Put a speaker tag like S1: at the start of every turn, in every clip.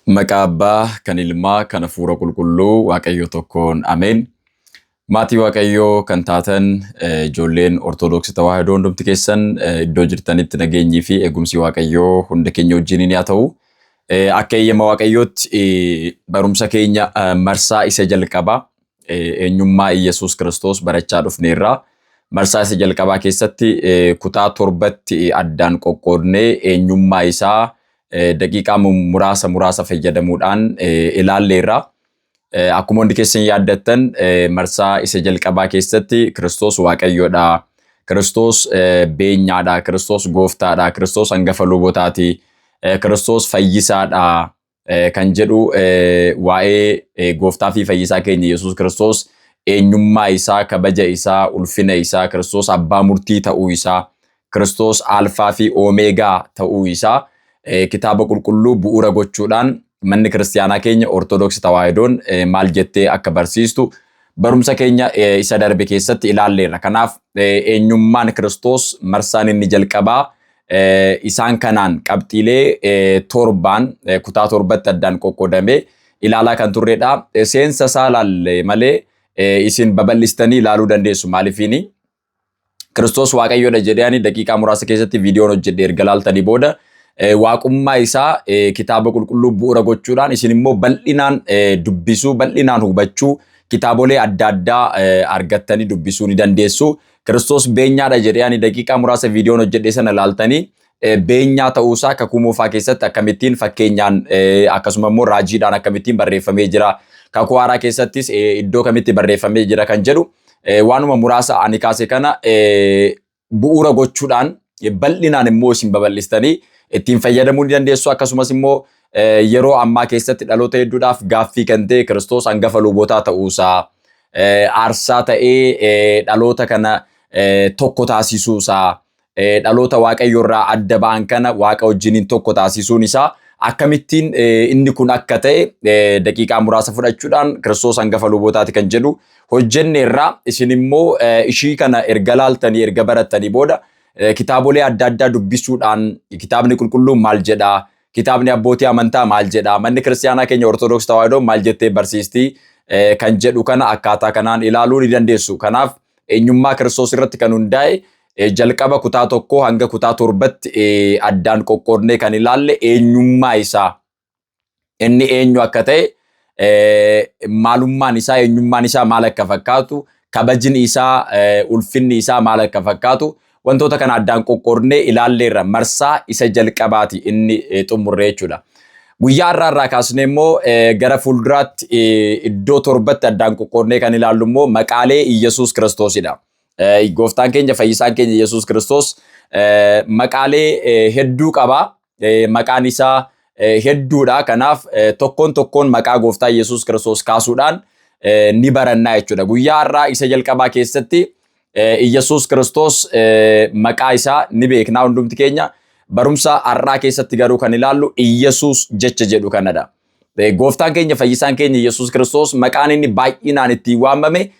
S1: Maqaa Abbaa, kan Ilmaa, kan Hafuura Qulqulluu, Waaqayyo tokkoon Ameen. Maatii Waaqayyoo kan taatan ijoolleen Ortoodooksii Tawaahidoo hundumti keessan iddoo jirtanitti nageenyii fi eegumsi Waaqayyoo hunda keenya wajjiniin haa ta'u. Akka eeyyama Waaqayyootti barumsa keenya marsaa isa jalqabaa eenyummaa Iyyasuus Kiristoos barachaa dhufneerra. Marsaa isa jalqabaa keessatti kutaa torbatti addaan qoqqoodnee eenyummaa isaa daqiiqaa muraasa fayyadamuudhaan ilaalleerra. Akkuma hundi keessan yaaddattan marsaa isa jalqabaa keessatti Kiristoos Waaqayyoodha, Kiristoos beenyaadha, Kiristoos gooftaadha, Kiristoos hangafa lubootaati, Kiristoos fayyisaadha kan jedhu waa'ee gooftaa fi fayyisaa keenya Yesuus Kiristoos eenyummaa isaa, kabaja isaa, ulfina isaa, Kiristoos abbaa murtii ta'uu isaa, Kiristoos alfaa fi oomeegaa ta'uu isaa kitaaba qulqulluu bu'uura gochuudhaan manni kiristaanaa keenya Ortoodooksii Tawaahidoon maal jettee akka barsiistu barumsa keenya isa darbe keessatti ilaalleerra. Kanaaf eenyummaan Kiristoos marsaan inni jalqabaa isaan kanaan qabxiilee torbaan kutaa torbatti addaan qoqqoodamee ilaalaa kan turredha. Seensa isaa ilaalle malee isin babal'istanii ilaaluu dandeessu. Maaliifini Kiristoos Waaqayyoodha jedhanii daqiiqaa muraasa keessatti viidiyoon hojjedhe erga laaltanii booda waaqummaa isaa kitaaba qulqulluu bu'uura gochuudhaan isin immoo bal'inaan dubbisuu, bal'inaan hubachuu, kitaabolee adda addaa argattanii dubbisuu ni dandeessu. Kiristoos beenyaadha jedhanii daqiiqaa muraasa viidiyoon hojjedhe sana laaltanii beenyaa ta'uusaa kakuu moofaa keessatti akkamittiin fakkeenyaan akkasuma immoo raajiidhaan akkamittiin barreeffamee jira, kakuu haaraa keessattis iddoo kamitti barreeffamee jira kan jedhu waanuma muraasa ani kaase kana bu'uura gochuudhaan bal'inaan immoo isin babal'istanii ittiin fayyadamuu ni dandeessu. Akkasumas immoo yeroo ammaa keessatti dhaloota hedduudhaaf gaaffii kan ta'e Kiristoos hangafa lubootaa ta'uusaa, aarsaa ta'ee dhaloota kana tokko taasisuusaa, dhaloota Waaqayyoorraa adda ba'an kana Waaqa wajjiniin tokko taasisuun isaa akkamittiin inni kun akka ta'e daqiiqaa muraasa fudhachuudhaan Kiristoos hangafa lubootaati kan jedhu hojjenneerra. Isin immoo ishii kana erga laaltanii erga barattanii booda kitaabolee adda addaa dubbisuudhaan kitaabni qulqulluun maal jedha, kitaabni abbootii amantaa maal jedha, manni kiristaanaa keenya Ortoodooksii Tawaahidoo maal jettee barsiisti kan jedhu kana akkaataa kanaan ilaaluu ni dandeessu. Kanaaf eenyummaa Kiristoos irratti kan hundaa'e jalqaba kutaa tokkoo hanga kutaa torbatti addaan qoqqoodnee kan ilaalle eenyummaa isaa, inni eenyu akka ta'e, maalummaan isaa, eenyummaan isaa maal akka fakkaatu, kabajni isaa, ulfinni isaa maal akka fakkaatu wantoota kana addaan qoqqoodnee ilaalleerra. Marsaa isa jalqabaati inni xumurre jechuudha. Guyyaa irraa kaasnee immoo gara fuulduraatti iddoo torbatti addaan qoqqoodnee kan ilaallu immoo maqaalee Iyyasuus Kiristoosidha. Gooftaan keenya fayyisaan keenya Iyyasuus Kiristoos maqaalee hedduu qaba. Maqaan isaa hedduudha. Kanaaf tokkoon maqaa gooftaa Iyyasuus Kiristoos kaasuudhaan ni barannaa jechuudha. Guyyaa irraa isa jalqabaa keessatti Iyyasuus Kiristoos maqaa isaa ni beeknaa hundumti keenya. Barumsa har'aa keessatti garuu kan ilaallu Iyyasuus jecha jedhu kanadha. Gooftaan keenya fayyisaan keenya Iyyasuus Kiristoos maqaan inni baay'inaan ittiin waamame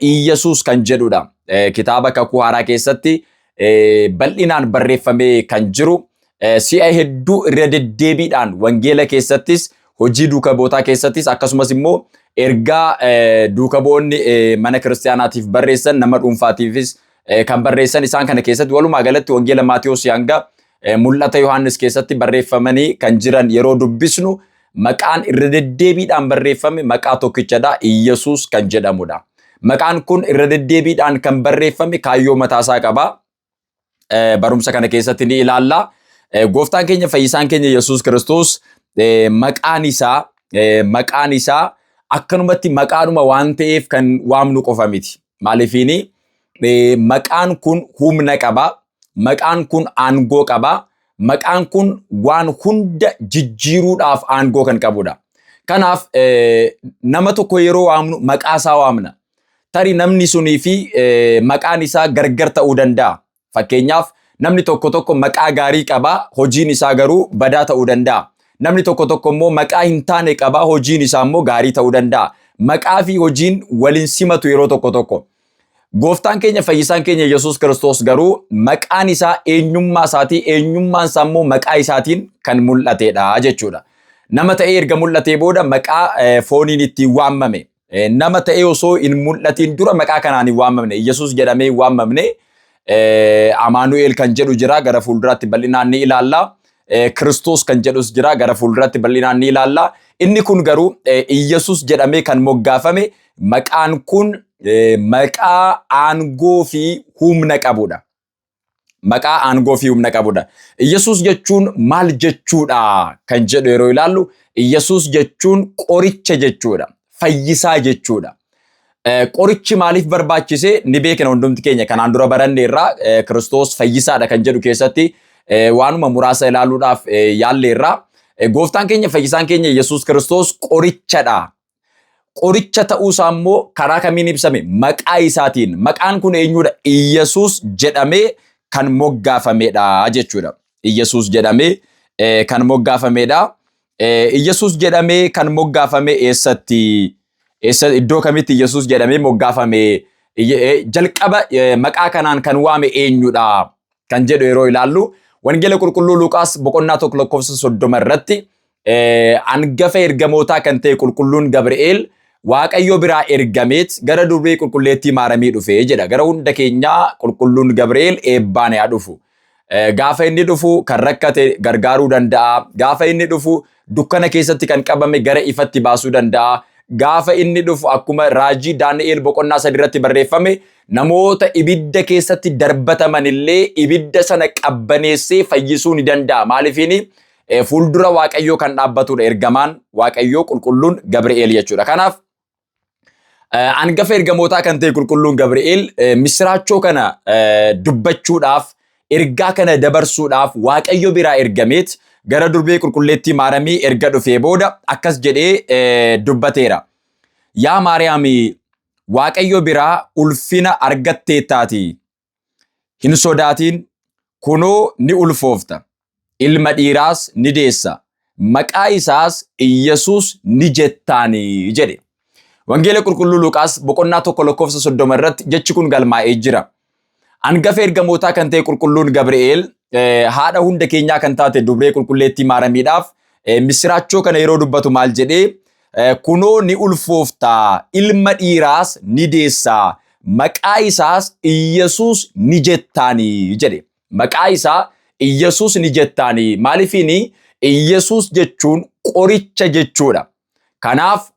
S1: Iyyasuus kan jedhudha. Kitaaba kakuu haaraa keessatti bal'inaan barreeffamee kan jiru si'a hedduu irra deddeebiidhaan wangeela keessattis hojii duuka bootaa keessattis akkasumas immoo ergaa duuka boonni mana kiristaanaatiif barreessan nama dhuunfaatiifis kan barreessan isaan kana keessatti walumaa galatti wangeela Maatiyos hanga mul'ata Yohaannis keessatti barreeffamanii kan jiran yeroo dubbisnu maqaan irra deddeebiidhaan barreeffame maqaa tokkichadha, Iyyasuus kan jedhamudha. Maqaan kun irra deddeebiidhaan kan barreeffame kaayyoo mataasaa qaba. Barumsa kana keessatti ni ilaalla. Gooftaan keenya fayyisaan keenya Yesuus Kiristoos maqaan isaa akkanumatti maqaanuma waan ta'eef kan waamnu qofa miti. Maaliifini maqaan kun humna qaba, maqaan kun aangoo qaba, maqaan kun waan hunda jijjiiruudhaaf aangoo kan qabudha. Kanaaf nama tokko yeroo waamnu maqaa isaa waamna. Tarii namni sunii fi maqaan isaa gargar ta'uu danda'a. Fakkeenyaaf namni tokko maqaa gaarii qaba, hojiin isaa garuu badaa ta'uu danda'a. Namni tokko immoo maqaa hin taane qaba, hojiin isaa immoo gaarii ta'uu danda'a. Maqaa fi hojiin waliin simatu yeroo tokko. Gooftaan keenya fayyisaan keenya Yesuus Kiristoos garuu maqaan isaa eenyummaa isaatii, eenyummaan isaa immoo maqaa isaatiin kan mul'atedha jechuudha. nama ta'ee erga mul'atee booda maqaa fooniin ittiin waammame. Nama ta'ee osoo hin mul'atiin dura maqaa kanaan hin waammamne. Yesuus jedhamee hin waammamne. Amaanu'eel kan jedhu jira, gara fuulduraatti bal'inaan ni ilaalla. Kiristoos kan jedhus jira, gara fuulduraatti bal'inaan ni ilaalla. Inni kun garuu Yesuus jedhamee kan moggaafame maqaan kun maqaa aangoo fi humna qabudha. Maqaa aangoo fi humna qabudha. Yesuus jechuun maal jechuudha kan jedhu yeroo ilaallu, Yesuus jechuun qoricha jechuudha. Fayyisaa jechuudha. Qorichi maaliif barbaachise ni beekna hundumti keenya. Kanaan dura baranne irraa Kiristoos fayyisaadha kan jedhu keessatti waanuma muraasa ilaaluudhaaf yaalle irraa. Gooftaan keenya fayyisaan keenya Yesuus Kiristoos qorichadha. Qoricha ta'uusaa immoo karaa kamiin ibsame? Maqaa isaatiin. Maqaan kun eenyudha? Yesuus jedhamee kan moggaafamedha jechuudha. Yesuus jedhamee kan moggaafamedha. Yesuus jedhamee kan moggaafame eessatti? Iddoo kamitti Yesuus jedhamee moggaafame? Jalqaba maqaa kanaan kan waame eenyudha kan jedhu yeroo ilaallu, Wangeela Qulqulluu Luqaas boqonnaa 1:30 irratti hangafa ergamootaa kan ta'e qulqulluun Gabri'eel Waaqayyo biraa ergameet gara durbee qulqulleettii maaramii dhufe jedha. Gara hunda keenyaa qulqulluun Gabri'eel eebbaan haa dhufu. Gaafa inni dhufu kan rakkate gargaaruu danda'a. Gaafa inni dhufu dukkana keessatti kan qabame gara ifatti baasuu danda'a. Gaafa inni dhufu akkuma raajii Daani'eel boqonnaa 3 irratti barreeffame, namoota ibidda keessatti darbataman illee ibidda sana qabbaneessee fayyisuu ni danda'a. Maaliifini fuuldura Waaqayyoo kan dhaabbatudha ergamaan Waaqayyoo qulqulluun Gabri'eel jechuudha. Kanaaf hangafa ergamootaa kan ta'e qulqulluun Gabri'eel misiraachoo kana dubbachuudhaaf, ergaa kana dabarsuudhaaf Waaqayyo biraa ergameet gara durbee qulqulleettii maaramii erga dhufee booda akkas jedhee dubbateera. Yaa Maariyaamii, Waaqayyo biraa ulfina argatteettaati. Hin sodaatiin, kunoo ni ulfoofta. Ilma dhiiraas ni deessa. Maqaa isaas Yesuus ni jettaanii jedhe. Wangeela Qulqulluu Luqaas boqonnaa 1:30 irratti jechi kun galmaa'ee jira. Hangafa ergamootaa kan ta'e qulqulluun Gabri'eel haadha hunda keenyaa kan taate dubree qulqulleettii maaramiidhaaf misiraachoo kana yeroo dubbatu maal jedhee, kunoo ni ulfooftaa, ilma dhiiraas ni deessaa, maqaa isaas Yesuus ni jettaanii jedhe. Maqaa isaa Yesuus ni jettaanii. Maaliifini Yesuus jechuun qoricha jechuudha. Kanaaf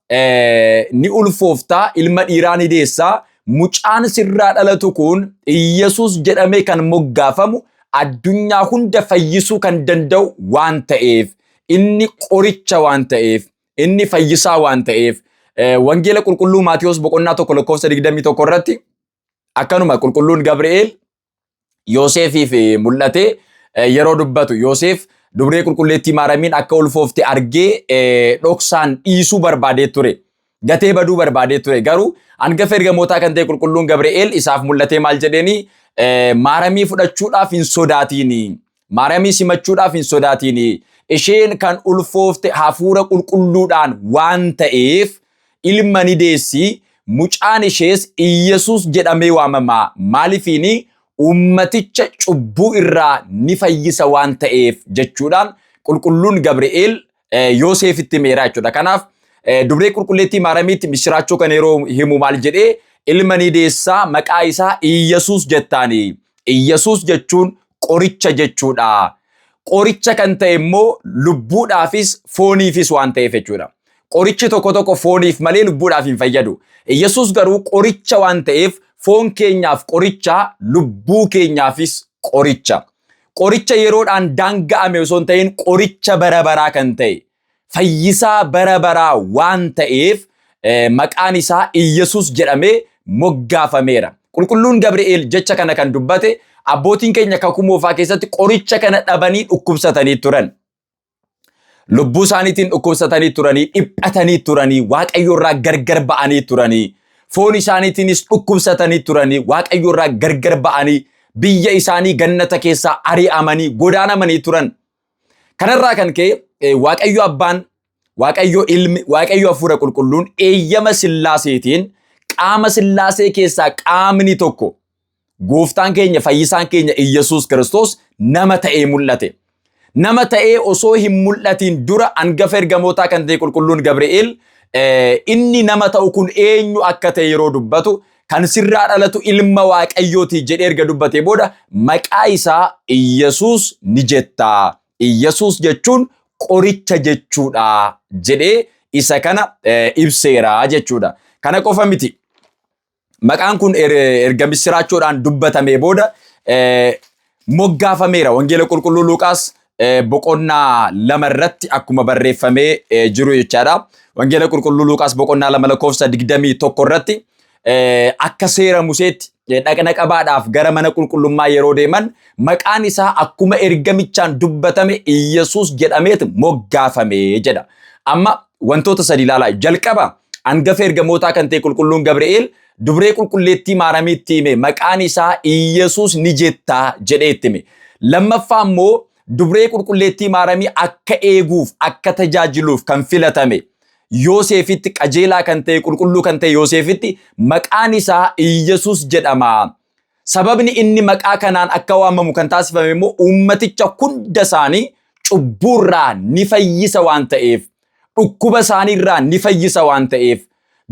S1: ni ulfooftaa, ilma dhiiraa ni deessaa. Mucaan sirraa dhalatu kun Yesuus jedhamee kan moggaafamu addunyaa hunda fayyisuu kan danda'u waan ta'eef, inni qoricha waan ta'eef, inni fayyisaa waan ta'eef, Wangeela Qulqulluu Maatiyos boqonnaa 1:21 irratti akkanuma qulqulluun Gabri'eel Yoosefiif mul'ate yeroo dubbatu, Yoosef dubree qulqulleettii maaramiin akka ulfoofte argee dhoksaan dhiisuu barbaadee ture. Gatee baduu barbaadee ture. Garuu hangafa ergamootaa kan ta'e qulqulluun Gabri'eel isaaf mul'atee maal jedheeni, maaramii fudhachuudhaaf hin sodaatiini. Maaramii simachuudhaaf hin sodaatiini. Isheen kan ulfoofte hafuura qulqulluudhaan waan ta'eef ilma ni deessi. Mucaan ishees Yesuus jedhamee waamama. Maaliifini ummaticha cubbuu irraa ni fayyisa waan ta'eef jechuudhaan qulqulluun Gabri'eel Yoosefitti himeera jechuudha. Kanaaf dubree qulqulleettii maaramiitti misiraachoo kan yeroo himu maal jedhee, ilma ni deessaa, maqaa isaa Yesuus jettaanii. Yesuus jechuun qoricha jechuudha. Qoricha kan ta'e immoo lubbuudhaafis fooniifis waan ta'eef jechuudha. Qorichi tokko tokko fooniif malee lubbuudhaaf hin fayyadu. Yesuus garuu qoricha waan ta'eef foon keenyaaf qoricha, lubbuu keenyaafis qoricha. Qoricha yeroodhaan daanga'ame osoo hin ta'in qoricha bara baraa kan ta'e, fayyisaa bara baraa waan ta'eef maqaan isaa Yesuus jedhamee moggaafameera. Qulqulluun Gabri'eel jecha kana kan dubbate abbootiin keenya kakuu moofaa keessatti qoricha kana dhabanii dhukkubsatanii turan. Lubbuu isaaniitiin dhukkubsatanii turanii, dhiphatanii turanii, Waaqayyo irraa gargar ba'anii turanii, foon isaaniitiinis dhukkubsatanii turanii, Waaqayyo irraa gargar ba'anii, biyya isaanii gannata keessaa ari'amanii, godaanamanii turan. Kanarraa kan ka'e Waaqayyo Abbaan, Waaqayyo Ilmi, Waaqayyo Hafuura Qulqulluun eeyyama Sillaaseetiin qaama Sillaasee keessaa qaamni tokko, Gooftaan keenya fayyisaan keenya Yesuus Kiristoos nama ta'ee mul'ate. nama ta'ee osoo hin mul'atiin dura hangafa ergamootaa kan ta'e qulqulluun Gabri'eel inni nama ta'u kun eenyu akka ta'e yeroo dubbatu kan sirraa dhalatu ilma waaqayyooti jedhee erga dubbatee booda maqaa isaa Iyyesuus ni jetta. Iyyesuus jechuun qoricha jechuudha jedhee isa kana ibseera jechuudha. Kana qofa miti. Maqaan kun erga misiraachoodhaan dubbatamee booda moggaafameera. Wangeela qulqulluu Luqaas boqonnaa 2 irratti akkuma barreeffamee jiru jechaadha. Wangeela qulqulluu Luqaas boqonnaa 2 lakkoofsa 21 irratti akka seera Museetti dhaqna qabaadhaaf gara mana qulqullummaa yeroo deeman maqaan isaa akkuma ergamichaan dubbatame Iyyesuus jedhameet moggaafame jedha. Amma wantoota sadi ilaalaa. Jalqaba hangafa ergamootaa kan ta'e qulqulluun Gabri'eel dubree qulqulleettii Maaramiitti hime maqaan isaa Iyyesuus ni jetta jedhee itti hime. Lammaffaa immoo dubree qulqulleettii Maaramii akka eeguuf akka tajaajiluuf kan filatame Yoosefitti qajeelaa kan ta'e qulqulluu kan ta'e Yoosefitti maqaan isaa Iyyesuus jedhama. Sababni inni maqaa kanaan akka waamamu kan taasifame immoo ummaticha hunda isaanii cubbuurraa ni fayyisa waan ta'eef, dhukkuba isaaniirraa ni fayyisa waan ta'eef,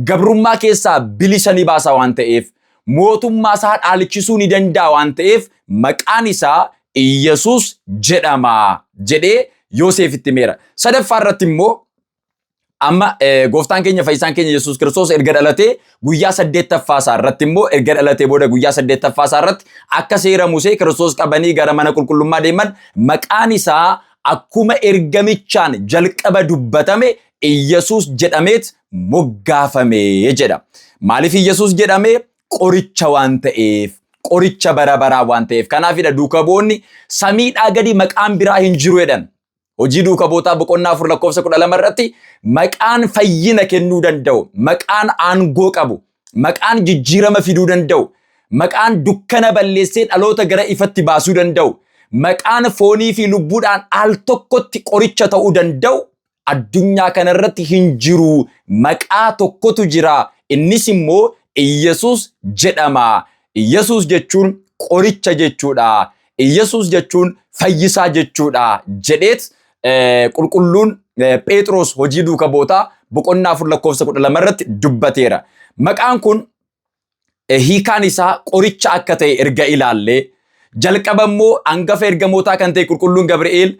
S1: gabrummaa keessaa bilisa ni baasa waan ta'eef, mootummaa isaa dhaalchisuu ni danda'a waan ta'eef maqaan isaa Iyyesuus jedhama jedhee Yoosefitti himeera. Sadaffaa irratti immoo amma gooftaan keenya fayyisaan keenya Yesuus Kiristoos erga dhalatee guyyaa 8ffaa isaa irratti immoo erga dhalatee booda guyyaa 8ffaa isaa irratti akka seera Musee Kiristoos qabanii gara mana qulqullummaa deeman maqaan isaa akkuma ergamichaan jalqaba dubbatame Iyyesuus jedhameet moggaafame jedha. Maaliif Iyyesuus jedhame? Qoricha waan ta'eef, qoricha bara baraa waan ta'eef. Kanaafidha duuka bu'oonni samiidhaa gadi maqaan biraa hin jiru jedhan. Hojii duuka bu'ootaa boqonnaa 4 lakkoofsa 12 irratti maqaan fayyina kennuu danda'u, maqaan aangoo qabu, maqaan jijjiirama fiduu danda'u, maqaan dukkana balleessee dhaloota gara ifatti baasuu danda'u, maqaan foonii fi lubbuudhaan al tokkotti qoricha ta'uu danda'u addunyaa kanarratti hin jiru. Maqaa tokkotu jira. Innis immoo Iyyesuus jedhama. Iyyesuus jechuun qoricha jechuudha. Iyyesuus jechuun fayyisaa jechuudha jedheet qulqulluun Phexros hojii duuka bu'ootaa boqonnaa 4 lakkoofsa 12 irratti dubbateera. Maqaan kun hiikaan isaa qoricha akka ta'e erga ilaallee jalqaba immoo hangafa ergamootaa kan ta'e qulqulluun Gabri'eel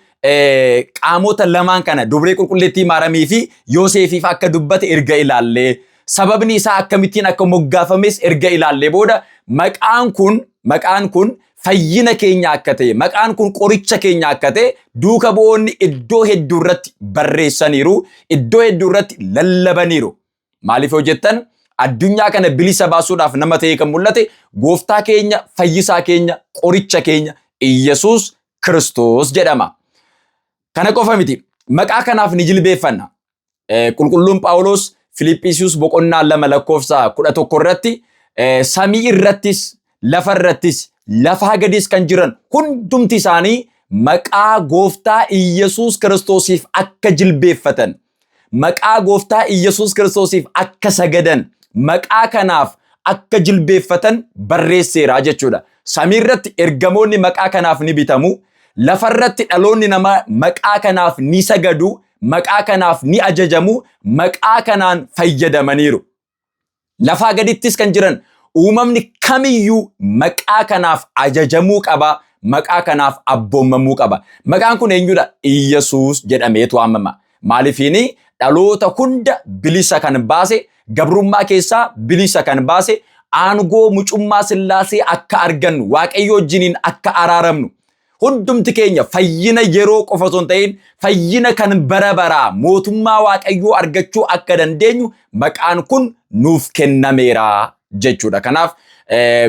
S1: qaamota lamaan kana dubree qulqulleettii Maaramii fi Yoosefiif akka dubbate erga ilaallee sababni isaa akkamittiin akka moggaafames erga ilaallee booda maqaan kun fayyina keenya akka ta'e, maqaan kun qoricha keenya akka ta'e duuka bu'oonni iddoo hedduu irratti barreessaniiru, iddoo hedduu irratti lallabaniiru. Maaliif hojjettan? Addunyaa kana bilisa baasuudhaaf nama ta'e kan mul'ate gooftaa keenya, fayyisaa keenya, qoricha keenya Iyyesuus Kiristoos jedhama. Kana qofa miti. Maqaa kanaaf ni jilbeeffanna. Qulqulluun Phaawulos Filiphisius boqonnaa 2 lakkoofsa 11 irratti samii irrattis, lafa irrattis, lafaa gadis kan jiran hundumti isaanii maqaa gooftaa Iyyesuus Kiristoosiif akka jilbeeffatan, maqaa gooftaa Iyyesuus Kiristoosiif akka sagadan, maqaa kanaaf akka jilbeeffatan barreesseera jechuudha. Samii irratti ergamoonni maqaa kanaaf ni bitamu, lafa irratti dhaloonni namaa maqaa kanaaf ni sagadu, maqaa kanaaf ni ajajamu, maqaa kanaan fayyadamaniiru. Lafaa gadittis kan jiran uumamni kamiyyuu maqaa kanaaf ajajamuu qaba, maqaa kanaaf abboomamuu qaba. Maqaan kun eenyudha? Iyyesuus jedhameetu waamama. Maaliifini dhaloota hunda bilisa kan baase, gabrummaa keessaa bilisa kan baase, aangoo mucummaa Sillaasee akka argannu, Waaqayyo wajjiniin akka araaramnu, hundumti keenya fayyina yeroo qofa osoo hin ta'in fayyina kan bara baraa mootummaa Waaqayyoo argachuu akka dandeenyu maqaan kun nuuf kennameera jechuudha. Kanaaf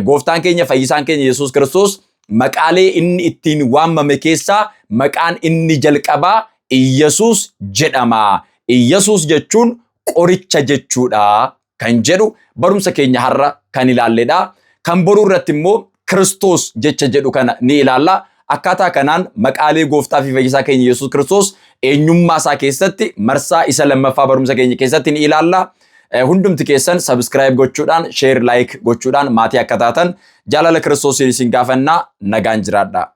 S1: gooftaan keenya fayyisaan keenya Yesuus Kiristoos maqaalee inni ittiin waamame keessaa maqaan inni jalqabaa Iyyesuus jedhama. Iyyesuus jechuun qoricha jechuudha kan jedhu barumsa keenya har'a kan ilaalledha. Kan boruu irratti immoo Kiristoos jecha jedhu kana ni ilaalla. Akkaataa kanaan maqaalee gooftaa fi fayyisaa keenya Yesuus Kiristoos eenyummaa isaa keessatti marsaa isa lammaffaa barumsa keenya keessatti ni ilaalla. Hundumti keessan subscribe gochuudhaan, share, like gochuudhaan maatii akka taatan jaalala Kiristoos isin gaafannaa. Nagaan jiraadhaa.